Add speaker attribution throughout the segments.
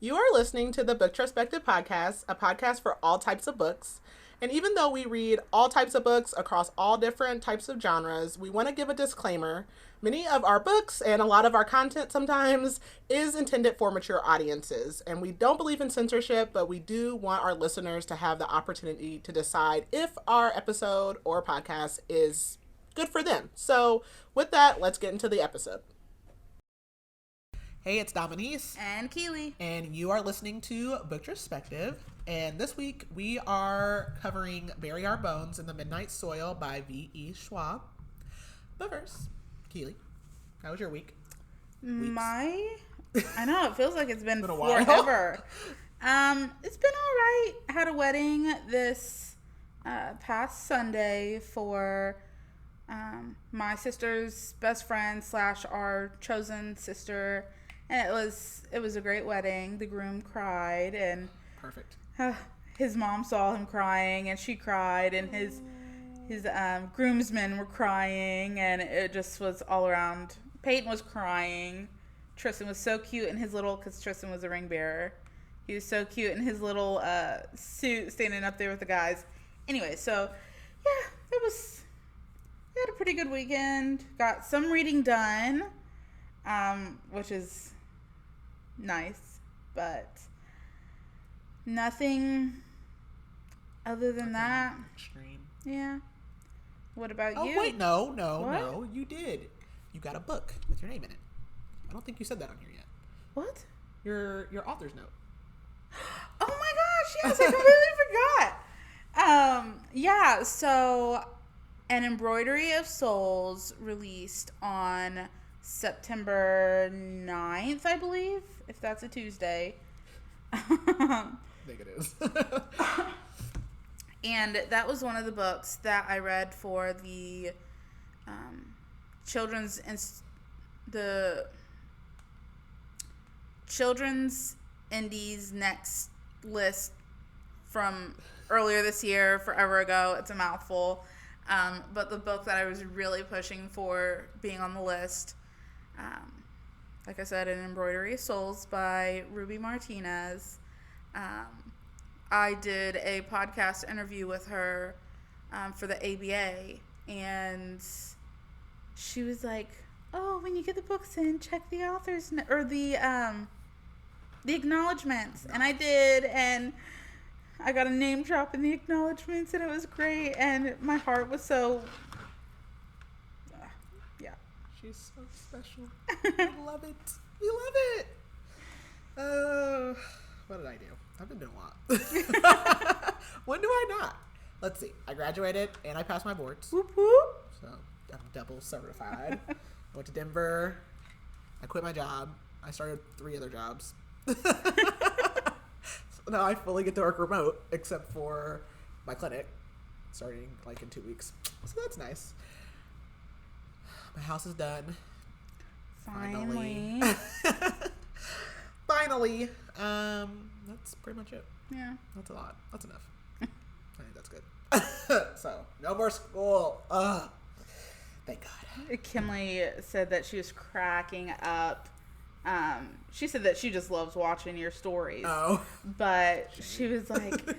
Speaker 1: You are listening to the Booktrospective Podcast, a podcast for all types of books. And even though we read all types of books across all different types of genres, we want to give a disclaimer. Many of our books and a lot of our content sometimes is intended for mature audiences. And we don't believe in censorship, but we do want our listeners to have the opportunity to decide if our episode or podcast is good for them. So with that, let's get into the episode. Hey, it's Dominique.
Speaker 2: And Keely.
Speaker 1: And you are listening to Booktrospective. And this week we are covering Bury Our Bones in the Midnight Soil by V.E. Schwab. But first, Keely, how was your week?
Speaker 2: I know, it feels like it's been
Speaker 1: a while.
Speaker 2: forever. It's been all right. I had a wedding this past Sunday for my sister's best friend / our chosen sister. And it was a great wedding. The groom cried, and
Speaker 1: Perfect.
Speaker 2: His mom saw him crying, and she cried, and his groomsmen were crying, and it just was all around. Peyton was crying. Tristan was so cute in his because Tristan was a ring bearer. He was so cute in his little suit, standing up there with the guys. Anyway, so yeah, we had a pretty good weekend. Got some reading done, which is nice, but nothing other than that.
Speaker 1: Extreme.
Speaker 2: Yeah. What about you?
Speaker 1: Oh, wait, no. You did. You got a book with your name in it. I don't think you said that on here yet.
Speaker 2: What?
Speaker 1: Your author's note.
Speaker 2: Oh my gosh, yes, I completely forgot. Yeah, so An Embroidery of Souls released on September 9th, I believe, if that's a Tuesday.
Speaker 1: I think it is.
Speaker 2: And that was one of the books that I read for the children's Indies Next list from earlier this year, forever ago. It's a mouthful. But the book that I was really pushing for being on the list, like I said, An Embroidery of Souls by Ruby Martinez. I did a podcast interview with her for the ABA, and she was like, "Oh, when you get the books in, check the author's or the acknowledgments." And I did, and I got a name drop in the acknowledgments, and it was great, and my heart was so yeah.
Speaker 1: She's so special. We love it. We love it. What did I do? I've been doing a lot. When do I not? Let's see. I graduated and I passed my boards.
Speaker 2: Whoop whoop.
Speaker 1: So I'm double certified. I went to Denver. I quit my job. I started 3 other jobs. So now I fully get to work remote, except for my clinic, starting like in 2 weeks. So that's nice. My house is done.
Speaker 2: Finally.
Speaker 1: Finally. That's pretty much it.
Speaker 2: Yeah.
Speaker 1: That's a lot. That's enough. I think that's good. So, no more school. Ugh. Thank God.
Speaker 2: Kimberly said that she was cracking up. She said that she just loves watching your stories.
Speaker 1: Oh.
Speaker 2: But she was like,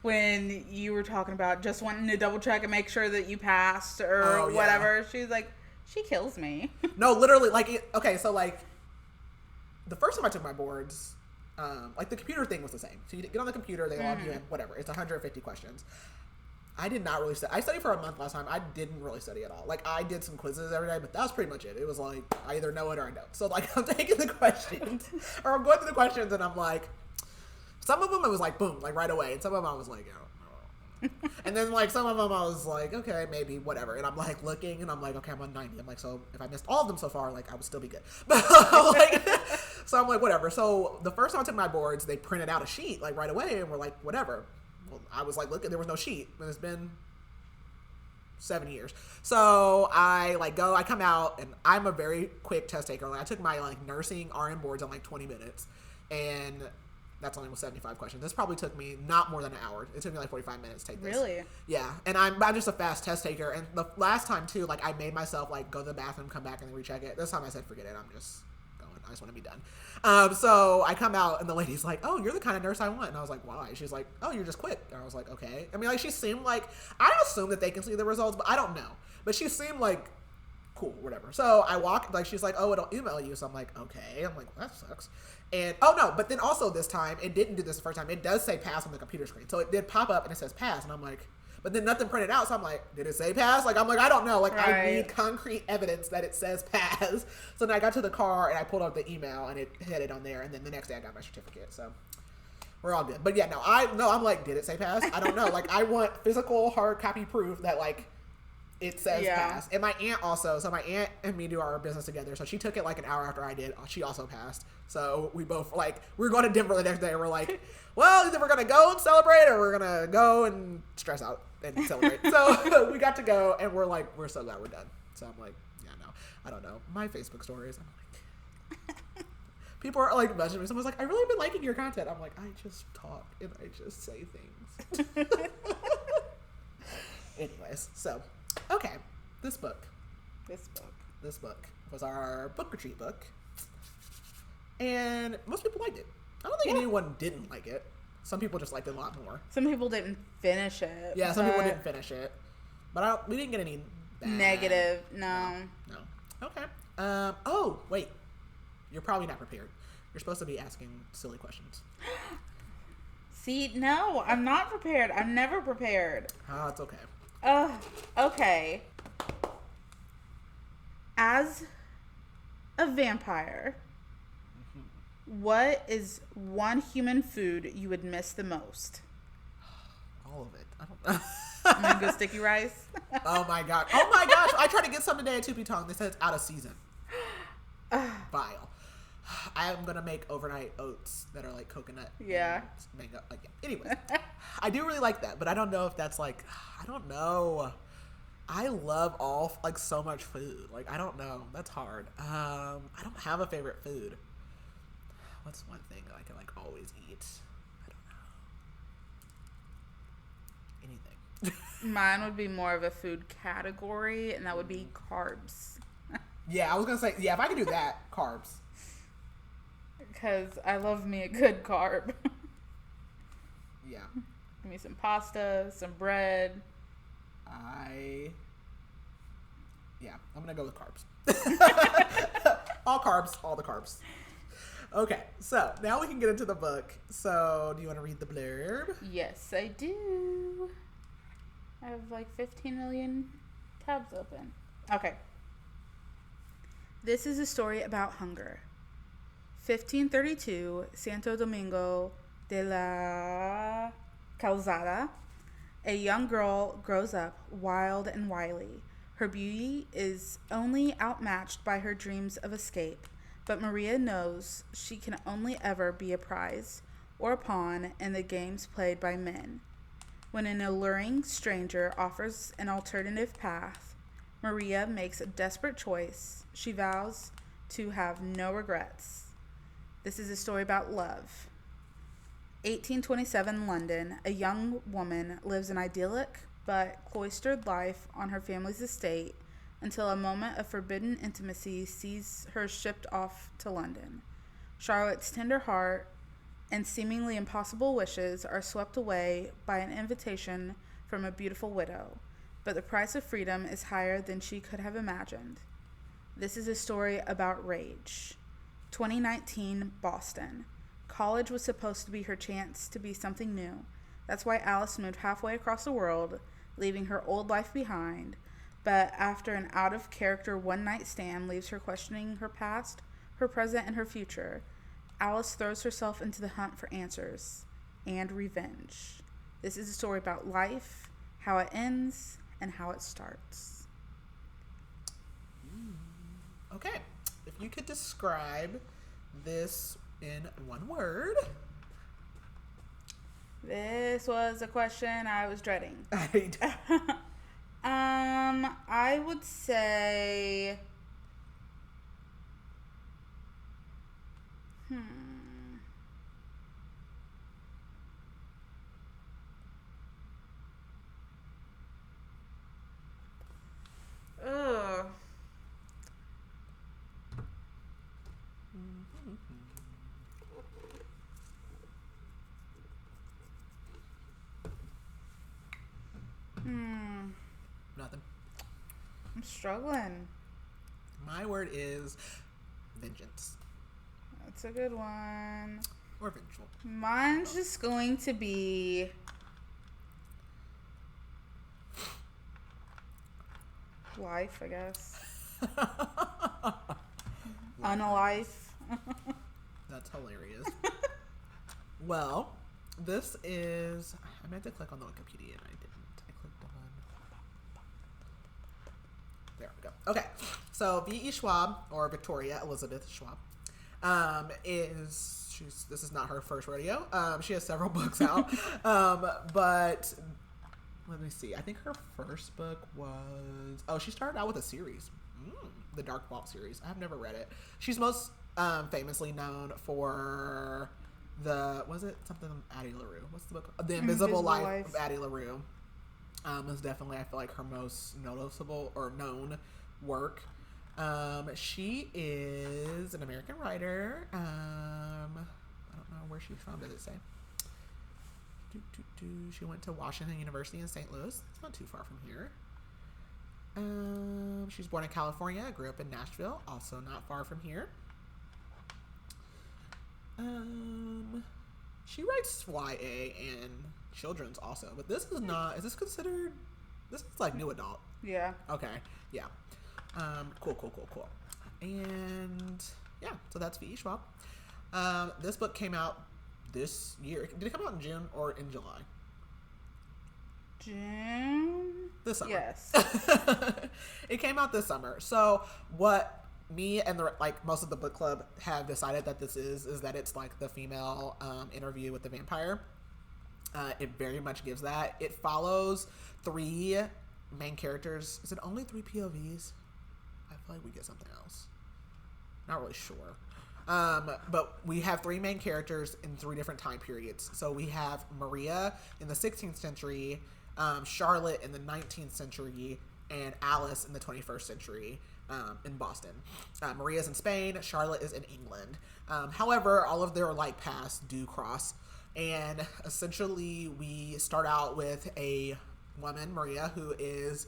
Speaker 2: when you were talking about just wanting to double check and make sure that you passed or whatever, she was like, she kills me.
Speaker 1: No, literally, okay, so the first time I took my boards, the computer thing was the same. So you get on the computer, they log you in, whatever. It's 150 questions. I did not really study. I studied for a month last time. I didn't really study at all. I did some quizzes every day, but that was pretty much it. It was I either know it or I don't. So, I'm taking the questions, or I'm going through the questions, and I'm some of them it was boom, right away. And some of them I was like, oh. And then, some of them I was like, okay, maybe, whatever. And I'm, looking, and I'm like, okay, I'm on 90. I'm so if I missed all of them so far, I would still be good. But, so I'm whatever. So, the first time I took my boards, they printed out a sheet, right away, and we're whatever. Well, I was look, there was no sheet, and it's been 7 years. So, I, I come out, and I'm a very quick test taker. I took my, nursing RN boards in, 20 minutes, and that's only 75 questions. This probably took me not more than an hour. It took me 45 minutes to take this.
Speaker 2: Really?
Speaker 1: Yeah. And I'm just a fast test taker. And the last time too, I made myself go to the bathroom, come back, and then recheck it. This time I said, forget it. I'm just going. just want to be done. So I come out and the lady's like, oh, you're the kind of nurse I want. And I was like, why? She's like, oh, you're just quick. And I was like, okay. I mean, like, she seemed like, I assume that they can see the results, but I don't know. But she seemed like cool, whatever. So I walk, like, she's like, oh, it'll email you. So I'm like, okay. I'm like, well, that sucks. And, oh no, but then also this time, it didn't do this the first time. It does say pass on the computer screen. So it did pop up and it says pass. And I'm like, but then nothing printed out. So I'm like, did it say pass? Like, I'm like, I don't know. Like, I need concrete evidence that it says pass. So then I got to the car and I pulled out the email and it had it on there. And then the next day I got my certificate. So we're all good. But yeah, I'm like, did it say pass? I don't know. Like, I want physical hard copy proof that, like, it says pass. And my aunt also, so my aunt and me do our business together. So she took it like an hour after I did. She also passed. So we both, like, we were going to Denver the next day. And we're like, well, either we're going to go and celebrate or we're going to go and stress out and celebrate. So we got to go and we're like, we're so glad we're done. So I'm like, yeah, no, I don't know. My Facebook stories, I'm like, people are like messaging me. Someone's like, I really been liking your content. I'm like, I just talk and I just say things. Anyways, so. Okay, this book was our book retreat book, and most people liked it. I don't think anyone didn't like it. Some people just liked it a lot more.
Speaker 2: Some people didn't finish it.
Speaker 1: Yeah, some people didn't finish it, but we didn't get any
Speaker 2: negative. No.
Speaker 1: Okay. Oh wait, you're probably not prepared. You're supposed to be asking silly questions.
Speaker 2: See, no, I'm not prepared. I'm never prepared.
Speaker 1: Oh, it's okay.
Speaker 2: Okay. As a vampire, what is one human food you would miss the most?
Speaker 1: All of it. I don't know.
Speaker 2: Mango sticky rice?
Speaker 1: Oh my gosh. I tried to get some today at Tupi Tong. They said it's out of season. Vile. I'm going to make overnight oats that are like coconut.
Speaker 2: Yeah.
Speaker 1: Mango. Like, yeah. Anyways, I do really like that, but I don't know if that's like, I don't know. I love all, like, so much food. Like, I don't know. That's hard. I don't have a favorite food. What's one thing that I can, like, always eat? I don't know. Anything.
Speaker 2: Mine would be more of a food category, and that would be carbs.
Speaker 1: Yeah, I was going to say, yeah, if I could do that, carbs.
Speaker 2: Because I love me a good carb.
Speaker 1: Yeah.
Speaker 2: Give me some pasta, some bread.
Speaker 1: I'm going to go with carbs. All carbs, all the carbs. Okay, so now we can get into the book. So, do you want to read the blurb?
Speaker 2: Yes, I do. I have like 15 million tabs open. Okay. This is a story about hunger. 1532, Santo Domingo de la Calzada. A young girl grows up wild and wily. Her beauty is only outmatched by her dreams of escape, but Maria knows she can only ever be a prize or a pawn in the games played by men. When an alluring stranger offers an alternative path, Maria makes a desperate choice. She vows to have no regrets. This is a story about love. 1827 London, a young woman lives an idyllic but cloistered life on her family's estate until a moment of forbidden intimacy sees her shipped off to London. Charlotte's tender heart and seemingly impossible wishes are swept away by an invitation from a beautiful widow, but the price of freedom is higher than she could have imagined. This is a story about rage. 2019 Boston. College was supposed to be her chance to be something new. That's why Alice moved halfway across the world, leaving her old life behind. But after an out-of-character one-night stand leaves her questioning her past, her present, and her future, Alice throws herself into the hunt for answers and revenge. This is a story about life, how it ends, and how it starts.
Speaker 1: Okay. If you could describe this in one word.
Speaker 2: This was a question I was dreading. I would say I'm struggling.
Speaker 1: My word is vengeance.
Speaker 2: That's a good one.
Speaker 1: Or vengeful.
Speaker 2: Mine's just going to be life, I guess. Unalife.
Speaker 1: That's hilarious. Well, this is... I meant to click on the Wikipedia and I didn't. I clicked on... There we go. Okay. So, V.E. Schwab, or Victoria Elizabeth Schwab, this is not her first rodeo. She has several books out. But let me see. I think her first book was... Oh, she started out with a series. The Dark Vault series. I've never read it. She's most famously known for was it something Addie LaRue? What's the book? The Invisible Life of Addie LaRue. Is definitely, I feel like, her most noticeable or known work. She is an American writer. I don't know where she's from. Does it say? She went to Washington University in St. Louis. It's not too far from here. She was born in California. Grew up in Nashville, also not far from here. She writes YA and children's also, but this is not. Is this considered? This is like new adult.
Speaker 2: Yeah.
Speaker 1: Okay. Yeah. Cool. And yeah, so that's V.E. Schwab. This book came out this year. Did it come out in June or in July?
Speaker 2: June?
Speaker 1: This summer.
Speaker 2: Yes.
Speaker 1: It came out this summer. So what me and most of the book club have decided that this is that it's like the female interview with the vampire. It very much gives that. It follows 3 main characters. Is it only 3 POVs? I feel like we get something else. Not really sure. But we have 3 main characters in 3 different time periods. So we have Maria in the 16th century, Charlotte in the 19th century, and Alice in the 21st century in Boston. Maria's in Spain, Charlotte is in England. However, all of their paths do cross. And essentially we start out with a woman, Maria, who is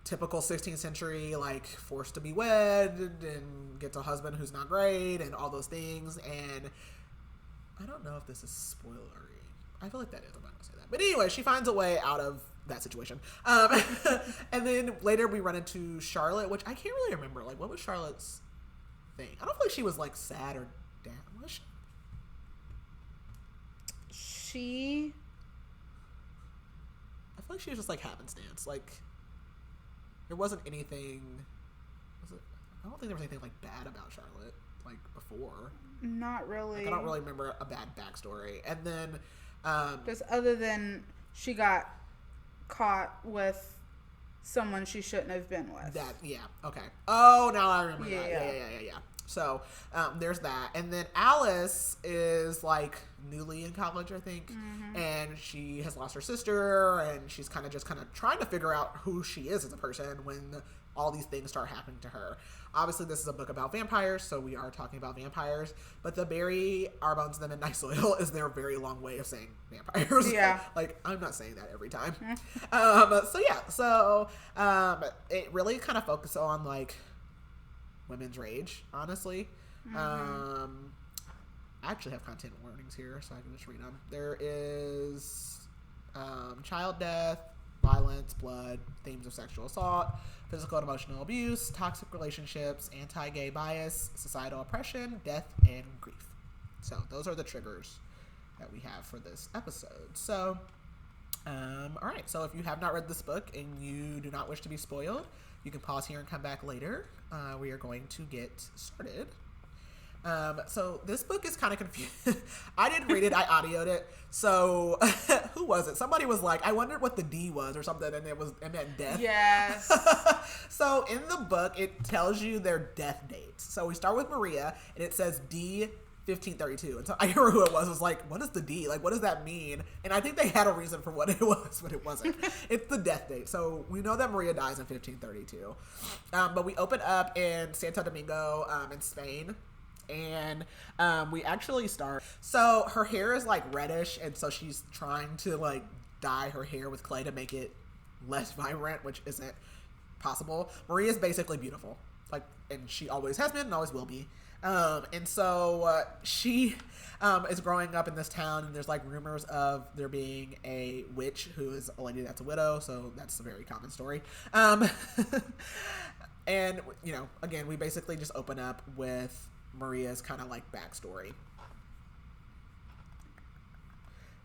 Speaker 1: typical 16th century, forced to be wed and gets a husband who's not great and all those things. And I don't know if this is spoilery. I feel like that is. I'm not going to say that. But anyway, she finds a way out of that situation. And then later we run into Charlotte, which I can't really remember. What was Charlotte's thing? I don't feel like she was, sad or down. Was she? I feel like she was just, happenstance. There wasn't anything... I don't think there was anything, bad about Charlotte, before.
Speaker 2: Not really.
Speaker 1: I don't really remember a bad backstory. And then...
Speaker 2: just other than she got caught with someone she shouldn't have been with.
Speaker 1: Okay. Oh, now I remember that. Yeah. So, there's that. And then Alice is, newly in college, I think. Mm-hmm. And she has lost her sister, and she's kind of trying to figure out who she is as a person when all these things start happening to her. Obviously, this is a book about vampires, so we are talking about vampires. But the bury our bones in them in nice soil is their very long way of saying vampires. Yeah. I'm not saying that every time. It really kind of focuses on, women's rage, honestly. Mm-hmm. I actually have content warnings here, so I can just read them. There is child death, violence, blood, themes of sexual assault, physical and emotional abuse, toxic relationships, anti-gay bias, societal oppression, death, and grief. So those are the triggers that we have for this episode. So, all right. So if you have not read this book and you do not wish to be spoiled, you can pause here and come back later. We are going to get started. So this book is kind of confusing. I didn't read it. I audioed it. So who was it? Somebody was like, I wondered what the D was or something. And it meant death.
Speaker 2: Yes.
Speaker 1: So in the book, it tells you their death dates. So we start with Maria and it says D 1532. And so I remember who it was. I was like, what is the D? What does that mean? And I think they had a reason for what it was, but it wasn't. It's the death date. So we know that Maria dies in 1532. But we open up in Santo Domingo in Spain. And we actually start... So her hair is reddish. And so she's trying to dye her hair with clay to make it less vibrant, which isn't possible. Maria's basically beautiful, like, and she always has been and always will be. And so she is growing up in this town, and there's like rumors of there being a witch who is a lady that's a widow, so that's a very common story. And, you know, again, we basically just open up with Maria's kind of like backstory.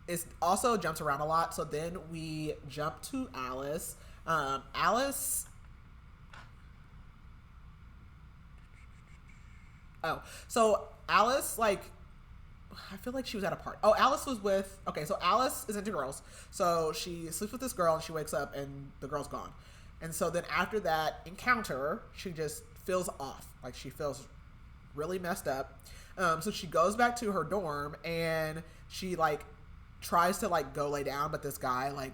Speaker 1: It also jumps around a lot, so then we jump to Alice. Alice... Oh, so Alice, like, I feel like she was at a party. Oh, Alice was with... Okay, so Alice is into girls. So she sleeps with this girl, and she wakes up, and the girl's gone. And so then after that encounter, she just feels off. Like, she feels really messed up. So she goes back to her dorm, and she, like, tries to, like, go lay down, but this guy, like,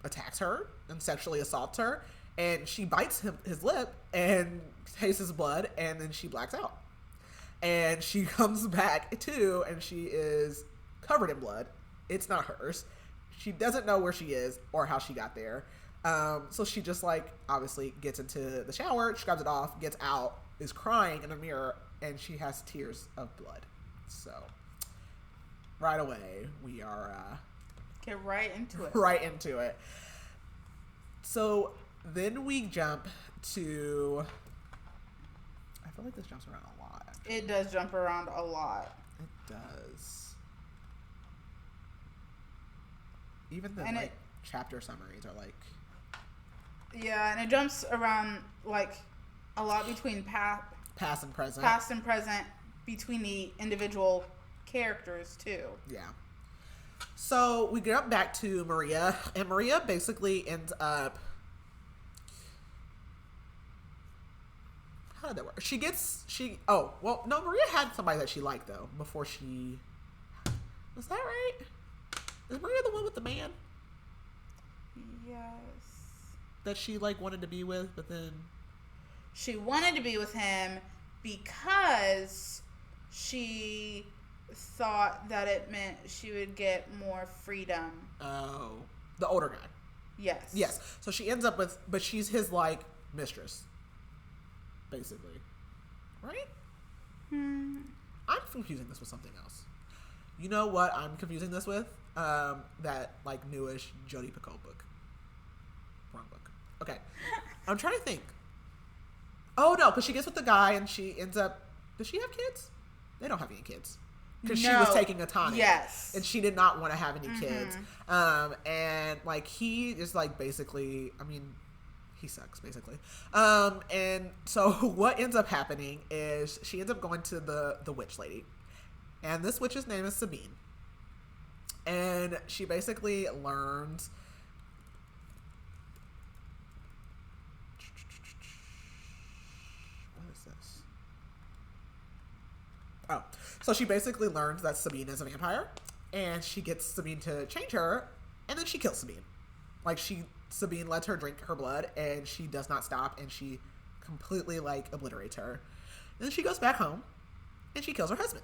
Speaker 1: attacks her and sexually assaults her. And she bites his lip and tastes his blood, and then she blacks out. And she comes back, too, and she is covered in blood. It's not hers. She doesn't know where she is or how she got there. So she just, like, obviously gets into the shower, she grabs it off, gets out, is crying in a mirror, and she has tears of blood. So, right away, we are...
Speaker 2: Get right into it.
Speaker 1: Right into it. So, then we jump to... I feel like this jumps around a lot. Actually.
Speaker 2: It does jump around a lot.
Speaker 1: It does. Even the, chapter summaries are, like...
Speaker 2: Yeah, and it jumps around, like, a lot between
Speaker 1: past and present.
Speaker 2: Past and present between the individual characters, too.
Speaker 1: Yeah. So, we get up back to Maria, and Maria basically ends up... How did that work? Maria had somebody that she liked, though, before she... Was that right? Is Maria the one with the man?
Speaker 2: Yes.
Speaker 1: That she, like, wanted to be with, but then...
Speaker 2: She wanted to be with him because she thought that it meant she would get more freedom.
Speaker 1: Oh. The older guy.
Speaker 2: Yes.
Speaker 1: Yes. So she ends up with... But she's his, like, mistress. Basically. Right? I'm confusing this with something else. You know what I'm confusing this with? That, like, newish Jodi Picoult book. Wrong book. Okay. I'm trying to think. Oh, no, because she gets with the guy and she ends up... Does she have kids? They don't have any kids. Because she was taking a tonic.
Speaker 2: Yes.
Speaker 1: And she did not want to have any kids. And, like, he is, like, basically... I mean, he sucks, basically. And so what ends up happening is she ends up going to the witch lady. And this witch's name is Sabine. And she basically learns... What is this? Oh. So she basically learns that Sabine is a vampire. And she gets Sabine to change her. And then she kills Sabine. Like, Sabine lets her drink her blood. And she does not stop. And she completely, like, obliterates her. And then she goes back home. And she kills her husband.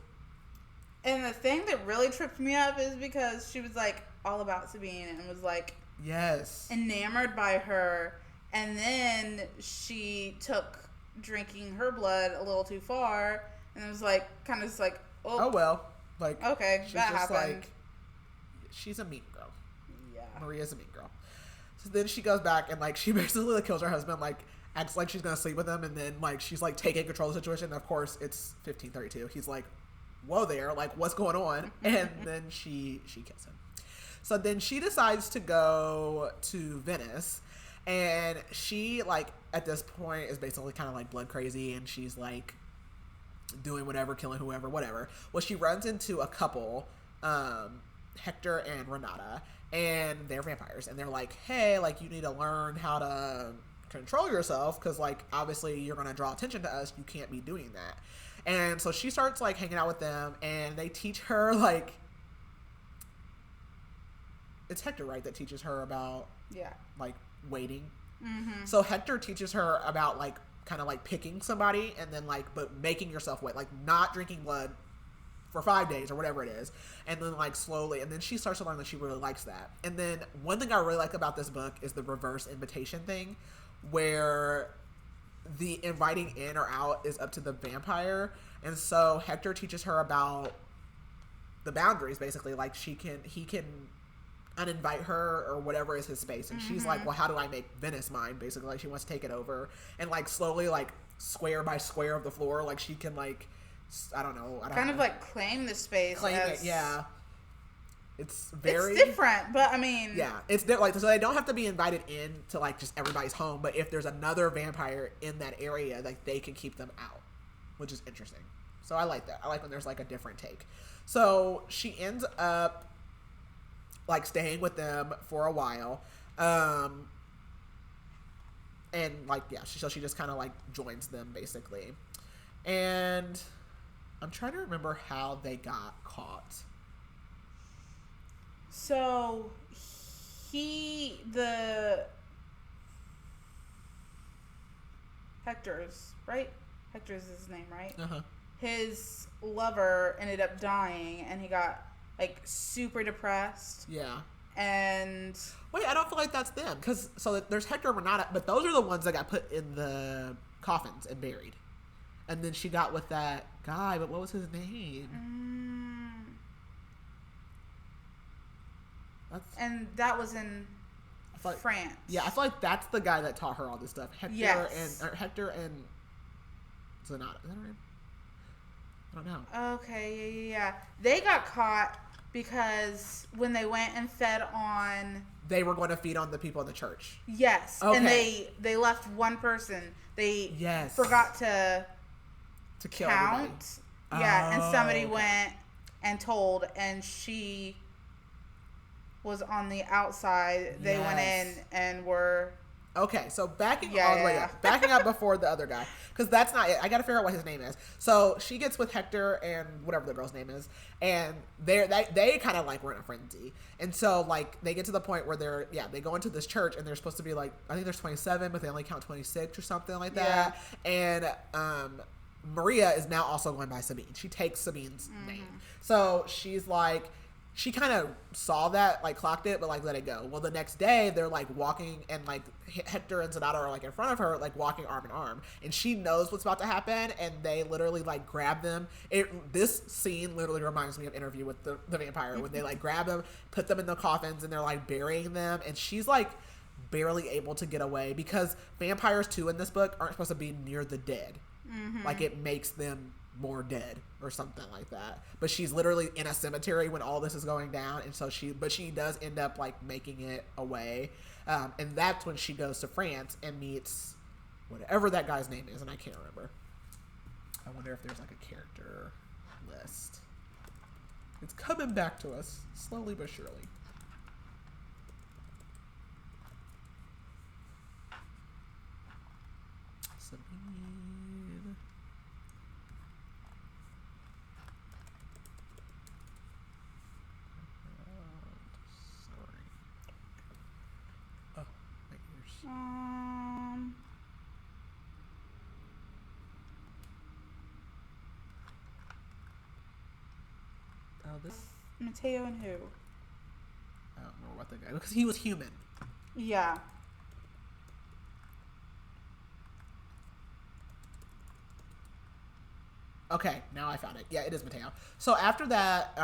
Speaker 2: And the thing that really tripped me up is because she was, like, all about Sabine and was, like...
Speaker 1: Yes.
Speaker 2: Enamored by her. And then she took drinking her blood a little too far. And it was, like, kind of just like,
Speaker 1: oh well. Like,
Speaker 2: okay, that happened.
Speaker 1: Like, she's a mean girl.
Speaker 2: Yeah.
Speaker 1: Maria's a mean girl. So then she goes back and, like, she basically, like, kills her husband, like, acts like she's gonna sleep with him. And then, like, she's, like, taking control of the situation. And of course, it's 1532. He's like... Whoa there, like, what's going on? And then she kills him. So then she decides to go to Venice, and she, like, at this point is basically kind of like blood crazy, and she's like doing whatever, killing whoever, whatever. Well, she runs into a couple, Hector and Renata, and they're vampires, and they're like, hey, like, you need to learn how to control yourself, because, like, obviously you're going to draw attention to us, you can't be doing that. And so she starts, like, hanging out with them, and they teach her, like... It's Hector, right, that teaches her about, like, waiting? Mm-hmm. So Hector teaches her about, like, kind of, like, picking somebody, and then, like, but making yourself wait. Like, not drinking blood for 5 days, or whatever it is. And then, like, slowly, and then she starts to learn that she really likes that. And then one thing I really like about this book is the reverse invitation thing, where the inviting in or out is up to the vampire. And so Hector teaches her about the boundaries, basically. Like, he can uninvite her or whatever is his space. And she's like, well, how do I make Venice mine? Basically, like, she wants to take it over. And, like, slowly, like, square by square of the floor, like, she can, like, I don't know.
Speaker 2: Kind of, like, claim the space.
Speaker 1: Claim it, yeah. It's
Speaker 2: different, but I mean...
Speaker 1: Yeah, it's like, so they don't have to be invited in to, like, just everybody's home, but if there's another vampire in that area, like, they can keep them out, which is interesting. So I like that. I like when there's, like, a different take. So she ends up, like, staying with them for a while, and, like, yeah, so she just kind of, like, joins them, basically. And I'm trying to remember how they got caught.
Speaker 2: So, Hector's, right? Hector's his name, right?
Speaker 1: Uh-huh.
Speaker 2: His lover ended up dying, and he got, like, super depressed.
Speaker 1: Yeah.
Speaker 2: And...
Speaker 1: Wait, I don't feel like that's them. Because, so there's Hector and Renata, but those are the ones that got put in the coffins and buried. And then she got with that guy, but what was his name?
Speaker 2: And that was in France.
Speaker 1: Yeah, I feel like that's the guy that taught her all this stuff. Hector and Zanata. Is that her name? I don't know.
Speaker 2: Okay, yeah. They got caught because when they went and fed on...
Speaker 1: They were going to feed on the people in the church.
Speaker 2: Yes.
Speaker 1: Okay.
Speaker 2: And they left one person. They forgot to
Speaker 1: kill
Speaker 2: count.
Speaker 1: Everybody.
Speaker 2: Yeah, and somebody went and told, and she was on the outside. They went in and were...
Speaker 1: Okay, so backing all the way up. Backing up before the other guy. Because that's not it. I got to figure out what his name is. So she gets with Hector and whatever the girl's name is. And they kind of like were in a frenzy. And so like they get to the point where they go into this church and they're supposed to be like, I think there's 27, but they only count 26 or something like that. And Maria is now also going by Sabine. She takes Sabine's name. So she's like... She kind of saw that, like, clocked it, but, like, let it go. Well, the next day, they're, like, walking, and, like, Hector and Zanata are, like, in front of her, like, walking arm in arm. And she knows what's about to happen, and they literally, like, grab them. This scene literally reminds me of Interview with the Vampire, when they, like, grab them, put them in the coffins, and they're, like, burying them. And she's, like, barely able to get away, because vampires, too, in this book, aren't supposed to be near the dead. Like, it makes them more dead or something like that. But she's literally in a cemetery when all this is going down, and so she does end up like making it away, and that's when she goes to France and meets whatever that guy's name is, and I can't remember. I wonder if there's like a character list. It's coming back to us slowly but surely.
Speaker 2: Mateo and who?
Speaker 1: I don't know what the guy, because he was human.
Speaker 2: Yeah.
Speaker 1: Okay, now I found it. Yeah, it is Mateo. So after that,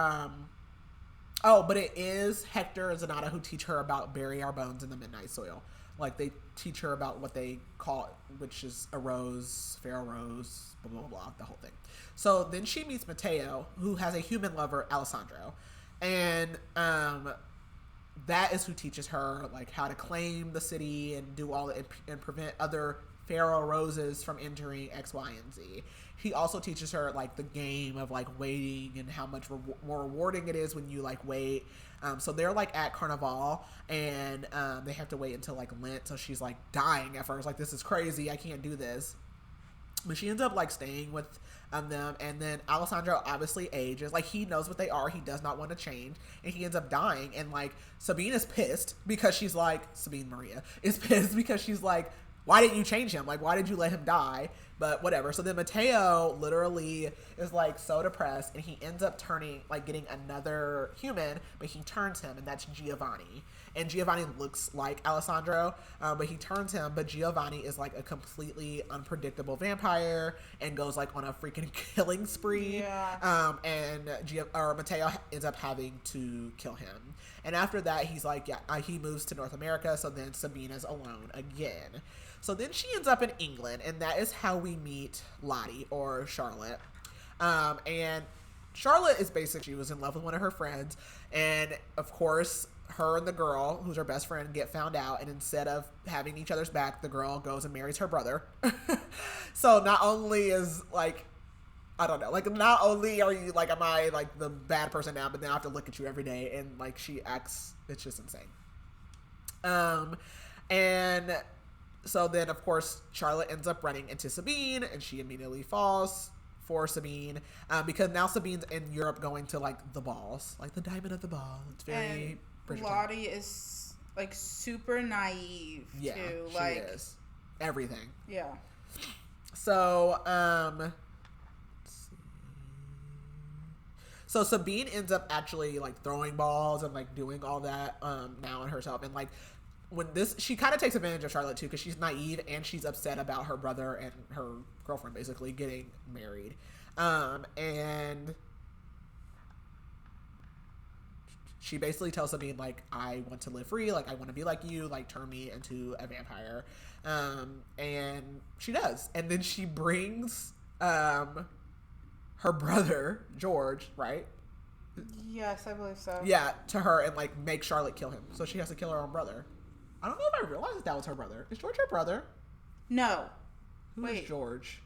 Speaker 1: but it is Hector and Zanata who teach her about bury our bones in the midnight soil. Like, they teach her about what they call it, which is a rose, pharaoh rose, blah, blah, blah, the whole thing. So then she meets Mateo, who has a human lover, Alessandro. And that is who teaches her, like, how to claim the city and do all the, and prevent other pharaoh roses from entering X, Y, and Z. He also teaches her, like, the game of, like, waiting and how much more rewarding it is when you, like, wait. So they're, like, at Carnival, and they have to wait until, like, Lent. So she's, like, dying at first. Like, this is crazy. I can't do this. But she ends up, like, staying with them. And then Alessandro obviously ages. Like, he knows what they are. He does not want to change. And he ends up dying. And, like, Sabine is pissed because she's, like, Sabine Maria is pissed because she's, like, why didn't you change him? Like, why did you let him die? But whatever. So then Mateo literally is, like, so depressed, and he ends up getting another human, but he turns him, and that's Giovanni. and Giovanni looks like Alessandro, but he turns him. But Giovanni is like a completely unpredictable vampire and goes like on a freaking killing spree.
Speaker 2: Yeah.
Speaker 1: And Matteo ends up having to kill him. And after that, he's like, he moves to North America. So then Sabina's alone again. So then she ends up in England, and that is how we meet Lottie, or Charlotte. And Charlotte is basically, she was in love with one of her friends, and of course, her and the girl, who's her best friend, get found out, and instead of having each other's back, the girl goes and marries her brother. So not only is, like, I don't know, like, not only are you, like, am I, like, the bad person now, but then I have to look at you every day, and, like, she acts, it's just insane. And so then, of course, Charlotte ends up running into Sabine, and she immediately falls for Sabine, because now Sabine's in Europe going to, like, the balls, like the Diamond of the Ball. It's very
Speaker 2: Bridgerton. Lottie is, like, super naive, too.
Speaker 1: She is. Everything.
Speaker 2: Yeah.
Speaker 1: So, so Sabine ends up actually, like, throwing balls and, like, doing all that now on herself, and, like, when she kind of takes advantage of Charlotte too, because she's naive and she's upset about her brother and her girlfriend basically getting married, and she basically tells Sabine, like, I want to live free, like, I want to be like you, like, turn me into a vampire, and she does, and then she brings her brother George, right?
Speaker 2: Yes, I believe so.
Speaker 1: Yeah, to her, and, like, make Charlotte kill him, so she has to kill her own brother. I don't know if I realized that was her brother. Is George her brother?
Speaker 2: No.
Speaker 1: Who is George?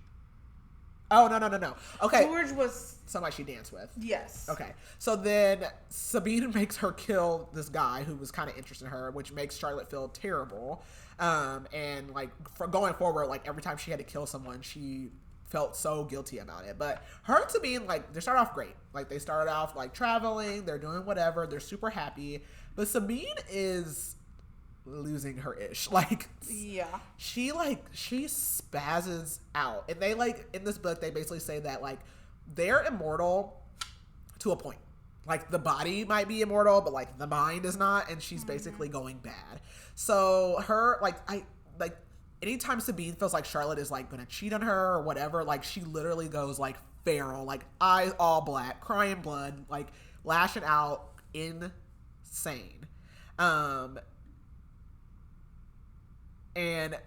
Speaker 1: Oh, no. Okay.
Speaker 2: George was
Speaker 1: somebody she danced with.
Speaker 2: Yes.
Speaker 1: Okay. So then Sabine makes her kill this guy who was kind of interested in her, which makes Charlotte feel terrible. And, like, for going forward, like, every time she had to kill someone, she felt so guilty about it. But her and Sabine, like, they start off great. Like, they started off, like, traveling. They're doing whatever. They're super happy. But Sabine is losing her ish. Like,
Speaker 2: yeah,
Speaker 1: she spazzes out, and they, like, in this book they basically say that, like, they're immortal to a point. Like, the body might be immortal, but, like, the mind is not, and she's basically going bad. So her, like, anytime Sabine feels like Charlotte is, like, gonna cheat on her or whatever, like, she literally goes, like, feral, like, eyes all black, crying blood, like, lashing out, insane. And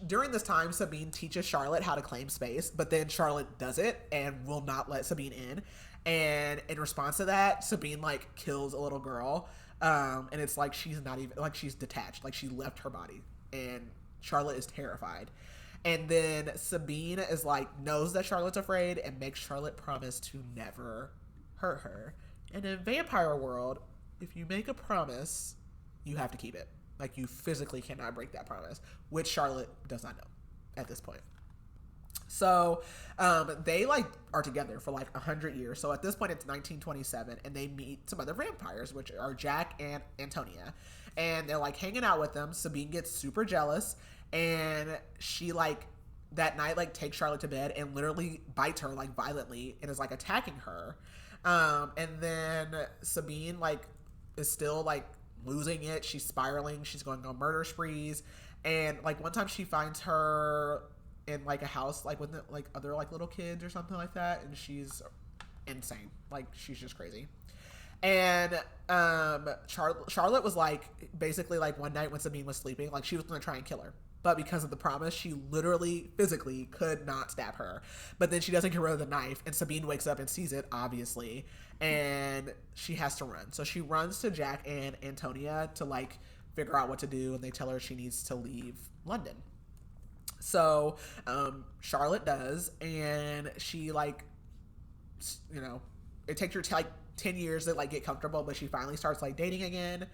Speaker 1: during this time, Sabine teaches Charlotte how to claim space, but then Charlotte does it and will not let Sabine in. And in response to that, Sabine, like, kills a little girl. And it's like she's not even, like, she's detached. Like, she left her body. And Charlotte is terrified. And then Sabine is, like, knows that Charlotte's afraid and makes Charlotte promise to never hurt her. And in vampire world, if you make a promise, you have to keep it. Like, you physically cannot break that promise, which Charlotte does not know at this point. So they, like, are together for, like, 100 years. So at this point, it's 1927, and they meet some other vampires, which are Jack and Antonia. And they're, like, hanging out with them. Sabine gets super jealous, and she, like, that night, like, takes Charlotte to bed and literally bites her, like, violently, and is, like, attacking her. And then Sabine, like, is still, like, losing it. She's spiraling. She's going on murder sprees. And, like, one time she finds her in, like, a house, like, with, like, other, like, little kids or something like that. And she's insane. Like, she's just crazy. And Charlotte was, like, basically, like, one night when Sabine was sleeping, like, she was going to try and kill her. But because of the promise, she literally, physically could not stab her. But then she doesn't get rid of the knife, and Sabine wakes up and sees it, obviously, and she has to run. So she runs to Jack and Antonia to, like, figure out what to do, and they tell her she needs to leave London. So Charlotte does, and she, like, you know, it takes her, like, 10 years to, like, get comfortable, but she finally starts, like, dating again.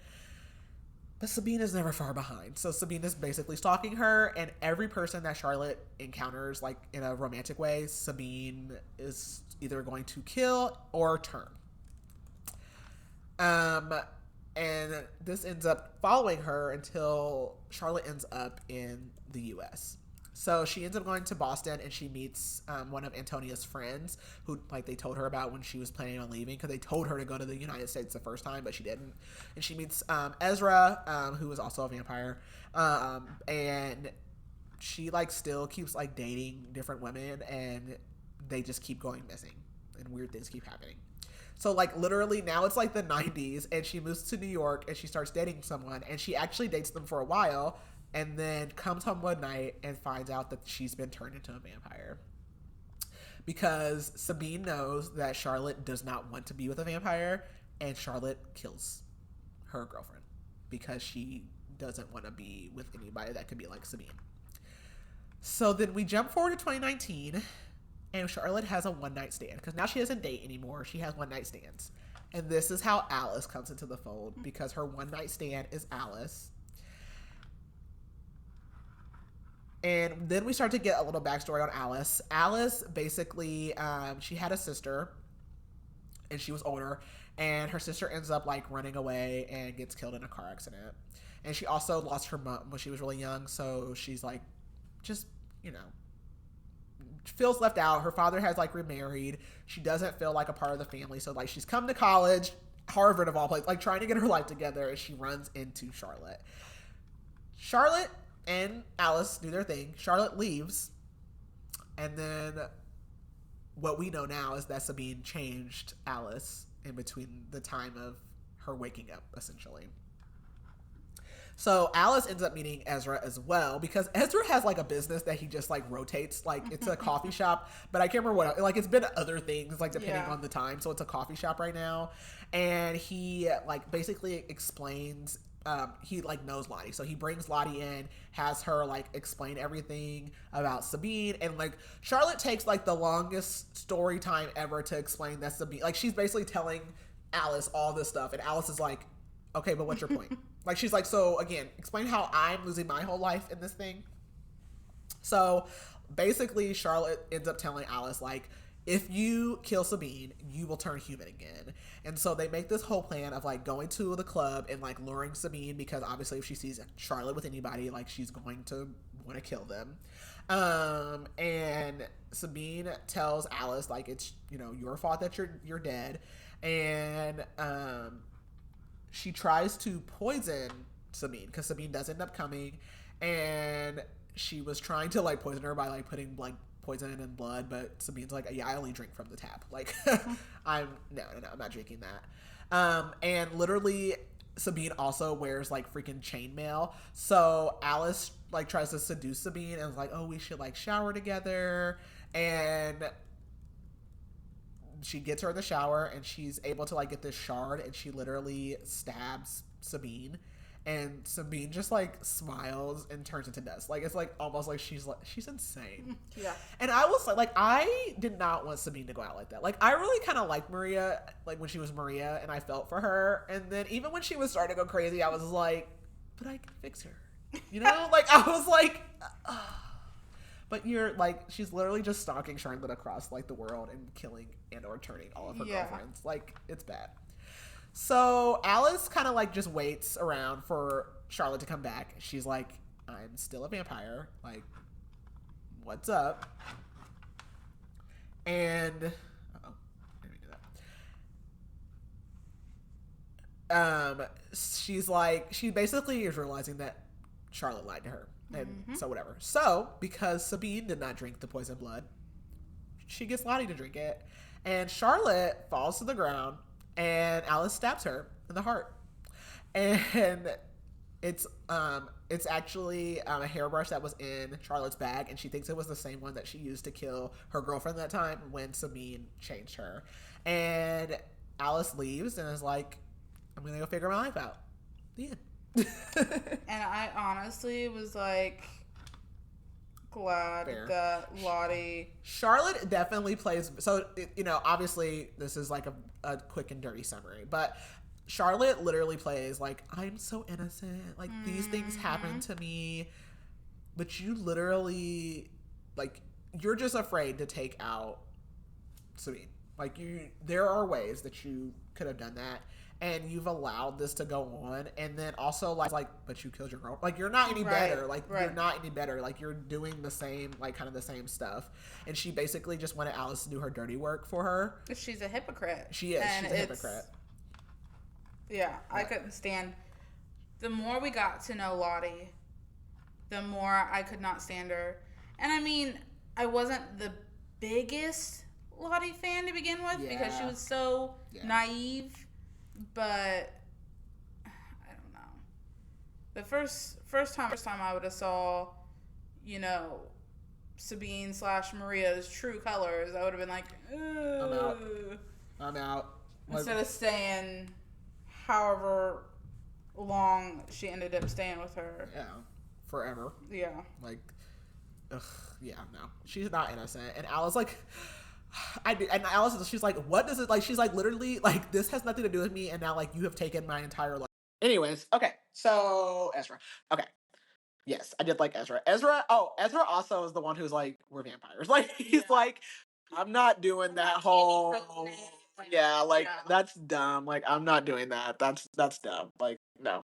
Speaker 1: But Sabine is never far behind. So Sabine is basically stalking her, and every person that Charlotte encounters, like, in a romantic way, Sabine is either going to kill or turn. And this ends up following her until Charlotte ends up in the U.S. So she ends up going to Boston, and she meets one of Antonia's friends who, like, they told her about when she was planning on leaving, because they told her to go to the United States the first time, but she didn't. And she meets Ezra, who is also a vampire, and she, like, still keeps, like, dating different women, and they just keep going missing, and weird things keep happening. So, like, literally now it's like the 90s, and she moves to New York, and she starts dating someone, and she actually dates them for a while, and then comes home one night and finds out that she's been turned into a vampire. Because Sabine knows that Charlotte does not want to be with a vampire, and Charlotte kills her girlfriend because she doesn't want to be with anybody that could be like Sabine. So then we jump forward to 2019, and Charlotte has a one-night stand, because now she doesn't date anymore. She has one-night stands. And this is how Alice comes into the fold, because her one-night stand is Alice. And then we start to get a little backstory on Alice. Alice, basically, she had a sister, and she was older, and her sister ends up, like, running away and gets killed in a car accident. And she also lost her mom when she was really young, so she's, like, just, you know, feels left out. Her father has, like, remarried. She doesn't feel like a part of the family, so, like, she's come to college, Harvard of all places, like, trying to get her life together, and she runs into Charlotte. Charlotte and Alice do their thing. Charlotte leaves, and then what we know now is that Sabine changed Alice in between the time of her waking up, essentially. So Alice ends up meeting Ezra as well, because Ezra has, like, a business that he just, like, rotates. Like, it's a coffee shop, but I can't remember what, like, it's been other things, like, depending on the time. So it's a coffee shop right now. And he, like, basically explains, he, like, knows Lottie. So he brings Lottie in, has her, like, explain everything about Sabine. And, like, Charlotte takes, like, the longest story time ever to explain that Sabine, like, she's basically telling Alice all this stuff. And Alice is like, okay, but what's your point? Like, she's like, so, again, explain how I'm losing my whole life in this thing. So, basically, Charlotte ends up telling Alice, like, if you kill Sabine, you will turn human again. And so they make this whole plan of, like, going to the club and, like, luring Sabine, because obviously if she sees Charlotte with anybody, like, she's going to want to kill them. And Sabine tells Alice, like, it's, you know, your fault that you're dead. And, she tries to poison Sabine, because Sabine does end up coming, and she was trying to, like, poison her by, like, putting, like, poison in blood, but Sabine's like, yeah, I only drink from the tap. Like, I'm not drinking that. And literally, Sabine also wears, like, freaking chainmail. So Alice, like, tries to seduce Sabine and is like, oh, we should, like, shower together. And she gets her in the shower, and she's able to, like, get this shard, and she literally stabs Sabine, and Sabine just, like, smiles and turns into dust. Like, it's, like, almost like she's insane.
Speaker 2: Yeah.
Speaker 1: And I was like, I did not want Sabine to go out like that. Like, I really kind of liked Maria, like, when she was Maria, and I felt for her. And then even when she was starting to go crazy, I was like, but I can fix her. You know? Like, I was like, But you're, like, she's literally just stalking Charlotte across, like, the world and killing and or turning all of her girlfriends. Like, it's bad. So Alice kind of, like, just waits around for Charlotte to come back. She's like, I'm still a vampire. Like, what's up? And, uh-oh, let me do that. She's like, she basically is realizing that Charlotte lied to her. And so whatever. So, because Sabine did not drink the poison blood, she gets Lottie to drink it. And Charlotte falls to the ground, and Alice stabs her in the heart. And it's actually a hairbrush that was in Charlotte's bag, and she thinks it was the same one that she used to kill her girlfriend that time when Sabine changed her. And Alice leaves and is like, I'm gonna go figure my life out. The end.
Speaker 2: And I honestly was like glad that Lottie.
Speaker 1: Charlotte definitely plays. So, you know, obviously this is like a quick and dirty summary, but Charlotte literally plays like, I'm so innocent. Like, these things happen to me, but you literally, like, you're just afraid to take out Sabine. Like, there are ways that you could have done that. and you've allowed this to go on, and then also like but you killed your girl, like you're not any better, like you're not any better, like you're doing the same, like kind of the same stuff. And she basically just wanted Alice to do her dirty work for her.
Speaker 2: She's a hypocrite.
Speaker 1: She's a hypocrite.
Speaker 2: Yeah, I couldn't stand. The more we got to know Lottie, the more I could not stand her. And I mean, I wasn't the biggest Lottie fan to begin with because she was so naive. But I don't know. The first time I would have saw, you know, Sabine / Maria's true colors, I would have been like,
Speaker 1: I'm out.
Speaker 2: Instead of staying however long she ended up staying with her.
Speaker 1: Yeah. Forever.
Speaker 2: Yeah.
Speaker 1: Like, ugh, yeah, no. She's not innocent. And Alice, like, and Alice, she's like, what does it, like, she's like, literally, like, this has nothing to do with me, and now, like, you have taken my entire life. Anyways, okay, so, Ezra. Okay. Yes, I did like Ezra. Ezra also is the one who's like, we're vampires. Like, he's like, I'm not doing that whole, that's dumb. Like, I'm not doing that. That's dumb. Like, no.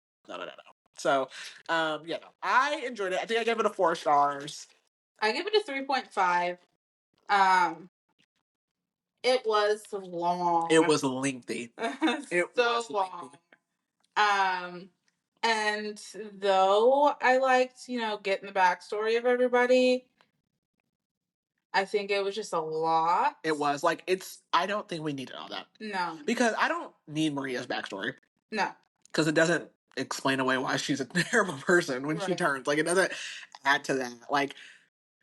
Speaker 1: So, no. I enjoyed it. I think I gave it a 4 stars.
Speaker 2: I give it a 3.5. It was long.
Speaker 1: It was lengthy.
Speaker 2: It was so long. And though I liked, getting the backstory of everybody, I think it was just a lot.
Speaker 1: It was. Like, I don't think we needed all that.
Speaker 2: No.
Speaker 1: Because I don't need Maria's backstory.
Speaker 2: No.
Speaker 1: Because it doesn't explain away why she's a terrible person when she turns. Like, it doesn't add to that. Like,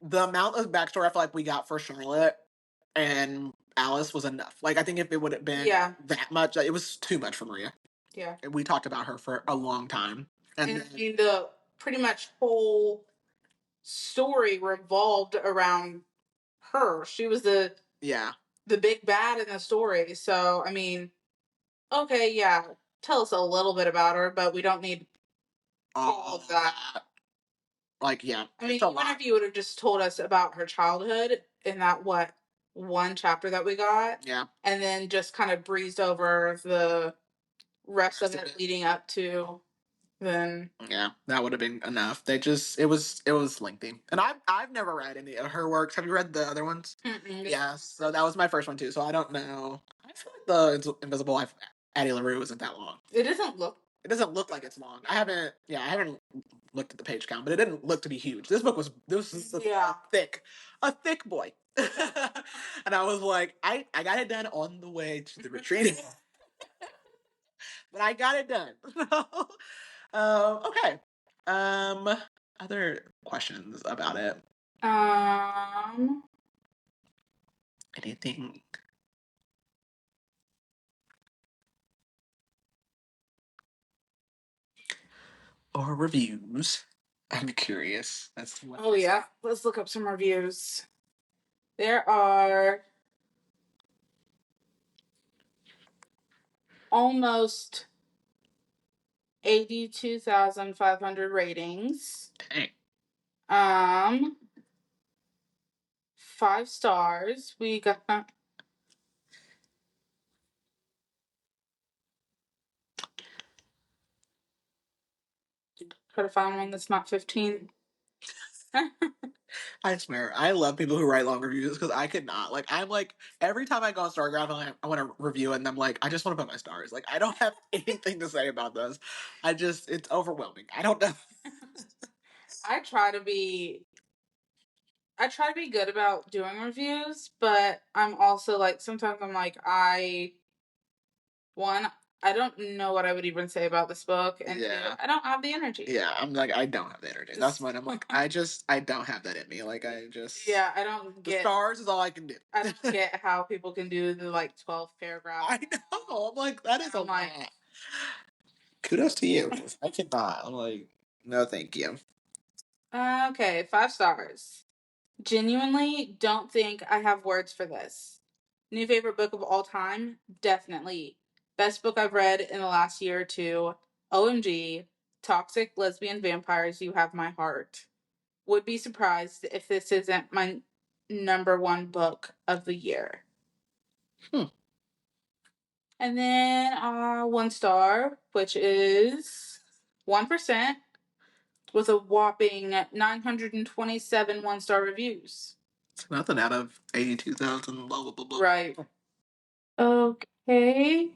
Speaker 1: the amount of backstory I feel like we got for Charlotte and Alice was enough. Like, I think if it would have been that much, it was too much for Maria.
Speaker 2: Yeah.
Speaker 1: And we talked about her for a long time. And
Speaker 2: the pretty much whole story revolved around her. She was the big bad in the story. So, I mean, okay, yeah, tell us a little bit about her, but we don't need all of that.
Speaker 1: Like, yeah.
Speaker 2: I mean, even if you would have just told us about her childhood in that, one chapter that we got?
Speaker 1: Yeah.
Speaker 2: And then just kind of breezed over the rest of it leading up to then.
Speaker 1: Yeah, that would have been enough. It was lengthy. And I've never read any of her works. Have you read the other ones?
Speaker 2: Mm-mm.
Speaker 1: Yeah, so that was my first one too, so I don't know. I feel like the Invisible Life of Addie LaRue isn't that long.
Speaker 2: It doesn't look like
Speaker 1: it's long. I haven't looked at the page count, but it didn't look to be huge. This was a thick boy. And I was like, I got it done on the way to the retreat. But I got it done. Okay. Other questions about it? Anything? Or reviews? I'm curious.
Speaker 2: Oh yeah, let's look up some reviews. There are almost 82,500 ratings.
Speaker 1: Dang.
Speaker 2: 5 stars. We got try to find one that's not 15.
Speaker 1: I swear, I love people who write long reviews because I could not. Like, I'm like, every time I go on Stargraph and I want to review it, and I'm like, I just want to put my stars. Like, I don't have anything to say about this. It's overwhelming. I don't know.
Speaker 2: I try to be good about doing reviews, but I'm also like, sometimes I'm like, I don't know what I would even say about this book, and I don't have the energy.
Speaker 1: Yeah, I'm like, I don't have the energy. That's when I'm like, I don't have that in me. Like, I don't get... The stars is all I can do.
Speaker 2: I don't get how people can do the, 12 paragraphs.
Speaker 1: I know. I'm like, that is a lot. Kudos to you. I cannot. I'm like, no, thank you.
Speaker 2: Okay, 5 stars. Genuinely don't think I have words for this. New favorite book of all time? Definitely. Best book I've read in the last year or two. OMG. Toxic lesbian vampires, you have my heart. Would be surprised if this isn't my number 1 book of the year. And then our 1 star, which is 1%, with a whopping 927 1-star reviews.
Speaker 1: It's nothing out of 82,000, blah, blah, blah, blah.
Speaker 2: Right. Okay.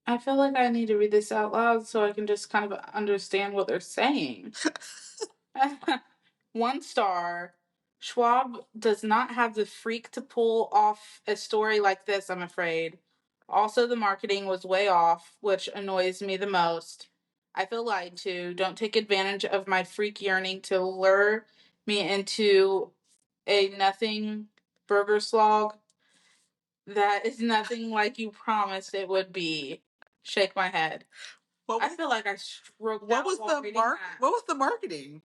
Speaker 2: I feel like I need to read this out loud so I can just kind of understand what they're saying. 1 star. Schwab does not have the freak to pull off a story like this, I'm afraid. Also, the marketing was way off, which annoys me the most. I feel lied to. Don't take advantage of my freak yearning to lure me into a nothing burger slog that is nothing like you promised it would be. Shake my head. I feel like I stroked out while reading that.
Speaker 1: What was the marketing?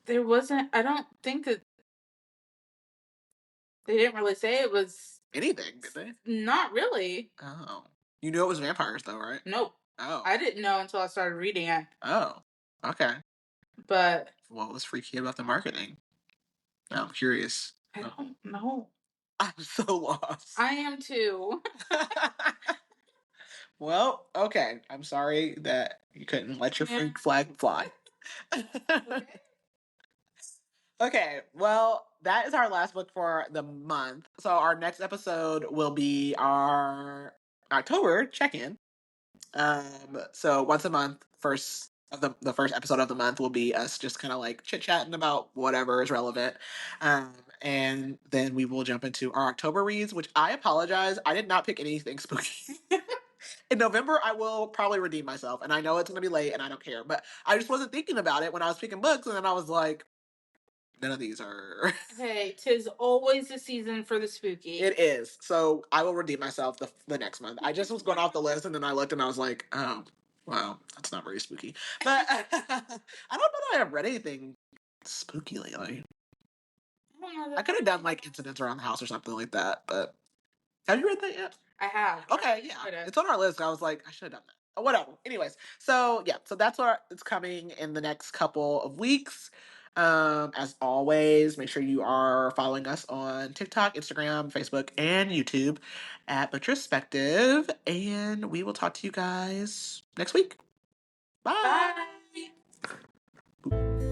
Speaker 2: There wasn't. I don't think that they didn't really say it was
Speaker 1: Anything, did they?
Speaker 2: Not really.
Speaker 1: Oh. You knew it was vampires, though, right?
Speaker 2: Nope.
Speaker 1: Oh.
Speaker 2: I didn't know until I started reading it.
Speaker 1: Oh. Okay.
Speaker 2: But
Speaker 1: what was freaky about the marketing? I'm curious.
Speaker 2: I don't know.
Speaker 1: I'm so lost.
Speaker 2: I am too.
Speaker 1: Well, okay. I'm sorry that you couldn't let your freak flag fly. Okay, well, that is our last book for the month. So our next episode will be our October check-in. So once a month, the first episode of the month will be us just kind of like chit-chatting about whatever is relevant. And then we will jump into our October reads, which I apologize. I did not pick anything spooky. In November, I will probably redeem myself. And I know it's going to be late and I don't care. But I just wasn't thinking about it when I was picking books. And then I was like, none of these are.
Speaker 2: Hey, 'tis always the season for the spooky.
Speaker 1: It is. So I will redeem myself the next month. I just was going off the list and then I looked and I was like, oh, wow, that's not very spooky. But I don't know that I have read anything spooky lately. I could have done like incidents around the house or something like that. But have you read that yet?
Speaker 2: I have.
Speaker 1: Okay, yeah. It's on our list. I was like, I should have done that. Oh, whatever. Anyways, so yeah, so that's what it's coming in the next couple of weeks. As always, make sure you are following us on TikTok, Instagram, Facebook, and YouTube at Retrospective. And we will talk to you guys next week. Bye.
Speaker 2: Bye.